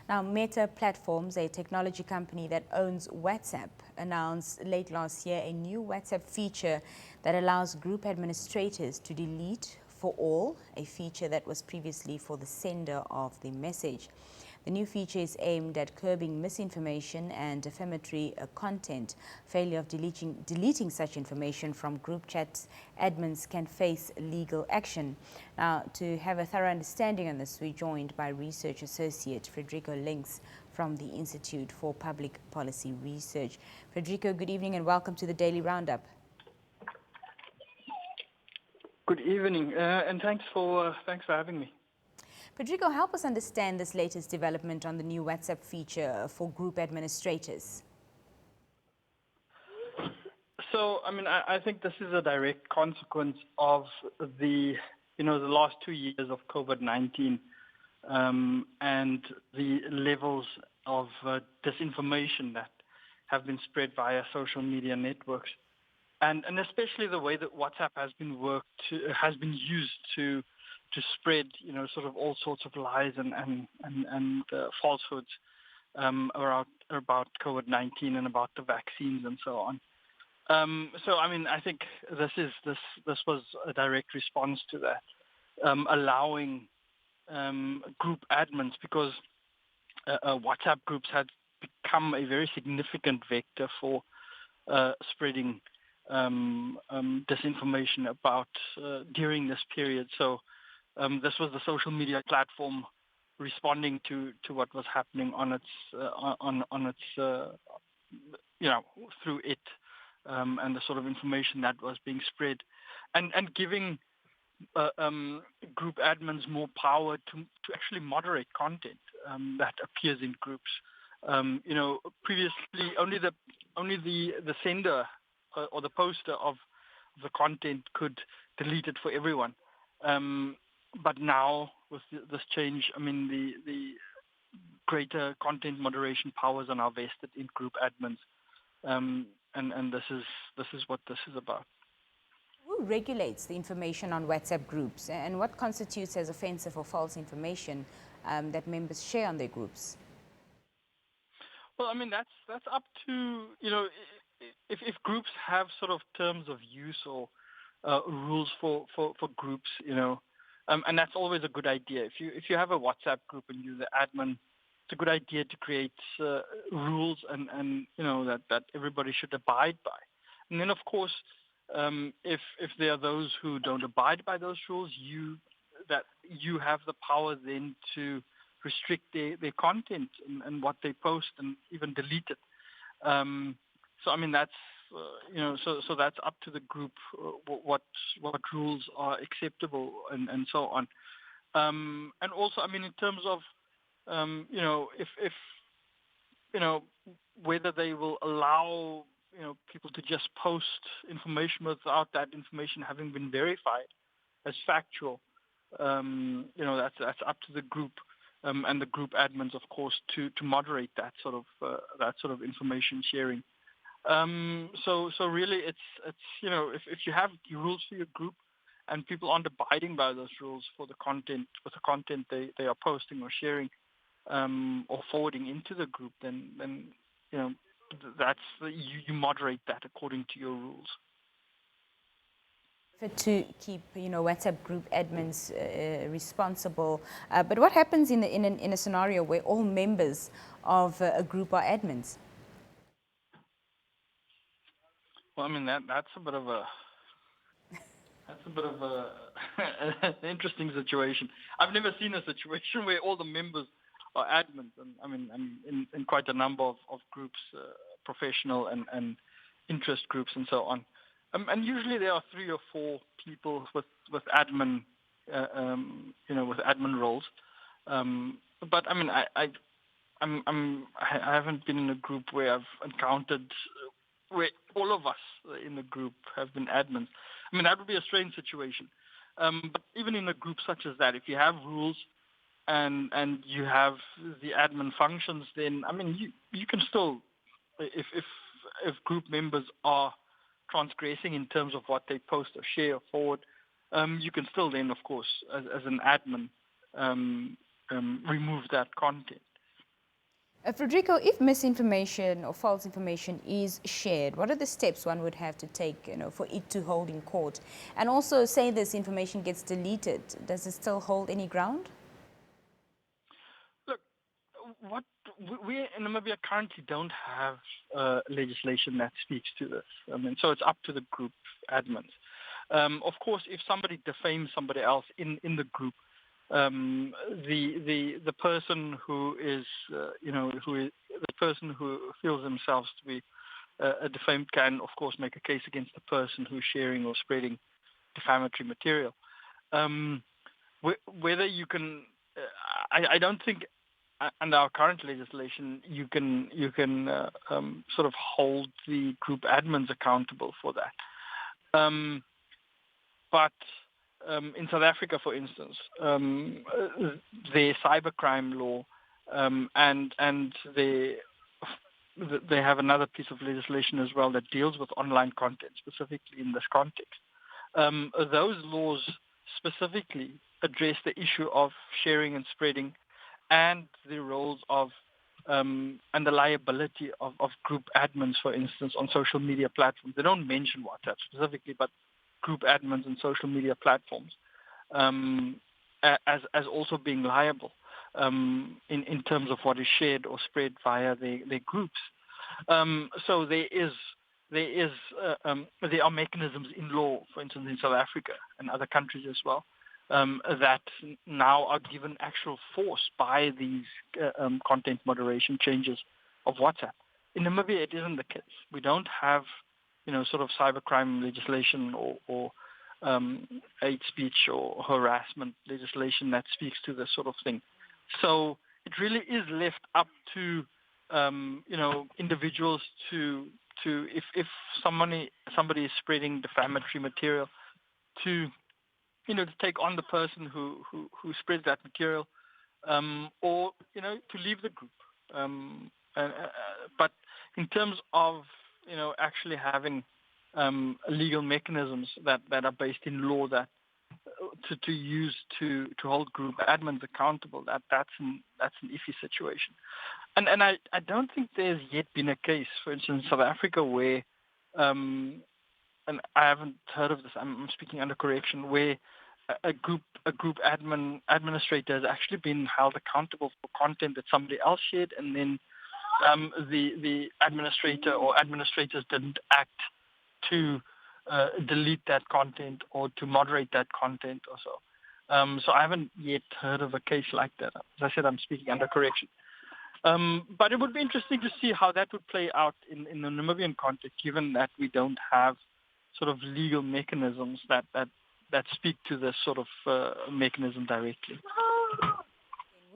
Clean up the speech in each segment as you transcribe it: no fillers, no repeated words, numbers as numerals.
Now, Meta Platforms, a technology company that owns WhatsApp, announced late last year a new WhatsApp feature that allows group administrators to delete for all, a feature that was previously for the sender of the message. The new feature is aimed at curbing misinformation and defamatory content. Failure of deleting such information from group chats, admins can face legal action. Now, to have a thorough understanding on this, we're joined by research associate Frederico Links from the Institute for Public Policy Research. Frederico, good evening and welcome to the Daily Roundup. Good evening, and thanks for having me. Frederico, help us understand this latest development on the new WhatsApp feature for group administrators. So, I think this is a direct consequence of the last 2 years of COVID-19 and the levels of disinformation that have been spread via social media networks, and especially the way that WhatsApp has been used to spread, sort of all sorts of lies and falsehoods about COVID-19 and about the vaccines and so on. I think this was a direct response to that, allowing group admins, because WhatsApp groups had become a very significant vector for spreading disinformation about during this period. So this was the social media platform responding to what was happening on its through it, and the sort of information that was being spread, and giving group admins more power to actually moderate content that appears in groups. Previously only the sender or the poster of the content could delete it for everyone. But now, with this change, the greater content moderation powers are now vested in group admins, and this is what this is about. Who regulates the information on WhatsApp groups, and what constitutes as offensive or false information that members share on their groups? Well, that's up to if groups have sort of terms of use or rules for groups, and that's always a good idea. If you have a WhatsApp group and you're the admin, it's a good idea to create rules and that everybody should abide by. And then, of course, if there are those who don't abide by those rules, you have the power then to restrict their content and what they post and even delete it. That's so that's up to the group what rules are acceptable and so on. And also, in terms of if whether they will allow people to just post information without that information having been verified as factual, that's up to the group and the group admins, of course, to moderate that sort of information sharing. So really, it's if you have rules for your group and people aren't abiding by those rules for the content they are posting or sharing or forwarding into the group, then that's you moderate that according to your rules. To keep WhatsApp group admins responsible, but what happens in a scenario where all members of a group are admins? Well, that's a bit of an interesting situation. I've never seen a situation where all the members are admins, and I'm in quite a number of groups, professional and interest groups and so on. And usually there are 3 or 4 people with admin, with admin roles. But I haven't been in a group where I've encountered where all of us in the group have been admins. That would be a strange situation. But even in a group such as that, if you have rules and you have the admin functions, then you can still, if group members are transgressing in terms of what they post or share or forward, you can still then, of course, as an admin, remove that content. Frederico, if misinformation or false information is shared, what are the steps one would have to take, for it to hold in court? And also, say this information gets deleted, does it still hold any ground? Look, what we in Namibia currently don't have legislation that speaks to this. I mean, so it's up to the group admins. Of course, if somebody defames somebody else in the group, the person who is the person who feels themselves to be defamed can, of course, make a case against the person who's sharing or spreading defamatory material. Whether you can, I don't think under our current legislation you can sort of hold the group admins accountable for that. But in South Africa, for instance, their cybercrime law and they have another piece of legislation as well that deals with online content, specifically in this context. Those laws specifically address the issue of sharing and spreading and the roles of and the liability of group admins, for instance, on social media platforms. They don't mention WhatsApp specifically, but group admins on social media platforms as also being liable in terms of what is shared or spread via their groups. So there are mechanisms in law, for instance, in South Africa and other countries as well, that now are given actual force by these content moderation changes of WhatsApp. In Namibia, it isn't the case. We don't have, sort of cybercrime legislation or hate speech or harassment legislation that speaks to this sort of thing. So it really is left up to, individuals to if somebody is spreading defamatory material, to take on the person who spreads that material, or to leave the group. But in terms of actually having legal mechanisms that are based in law that to use to hold group admins accountable, that's an iffy situation. And I don't think there's yet been a case, for instance, in South Africa where and I haven't heard of this, I'm speaking under correction, where a group administrator has actually been held accountable for content that somebody else shared, and then the administrator or administrators didn't act to delete that content or to moderate that content or so. So I haven't yet heard of a case like that. As I said, I'm speaking under correction. But it would be interesting to see how that would play out in the Namibian context, given that we don't have sort of legal mechanisms that speak to this sort of mechanism directly.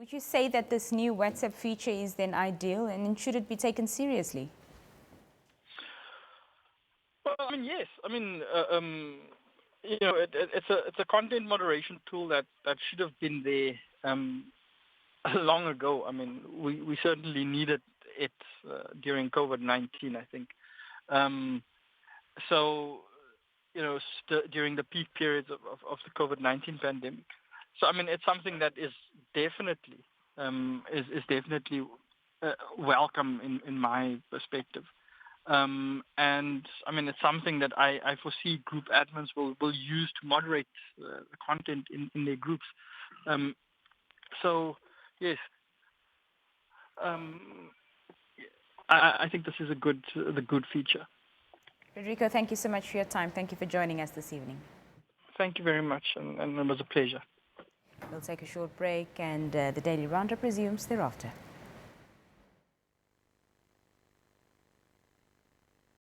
Would you say that this new WhatsApp feature is then ideal, and should it be taken seriously? Well, I mean, yes. I mean, it's a content moderation tool that should have been there long ago. I mean, we certainly needed it during COVID-19, I think. So, during the peak periods of the COVID-19 pandemic. So, I mean, it's something that is definitely welcome in my perspective. And I mean, it's something that I foresee group admins will use to moderate the content in their groups. So, yes, I think this is the good feature. Frederico, thank you so much for your time. Thank you for joining us this evening. Thank you very much, and it was a pleasure. We'll take a short break, and the Daily Roundup resumes thereafter.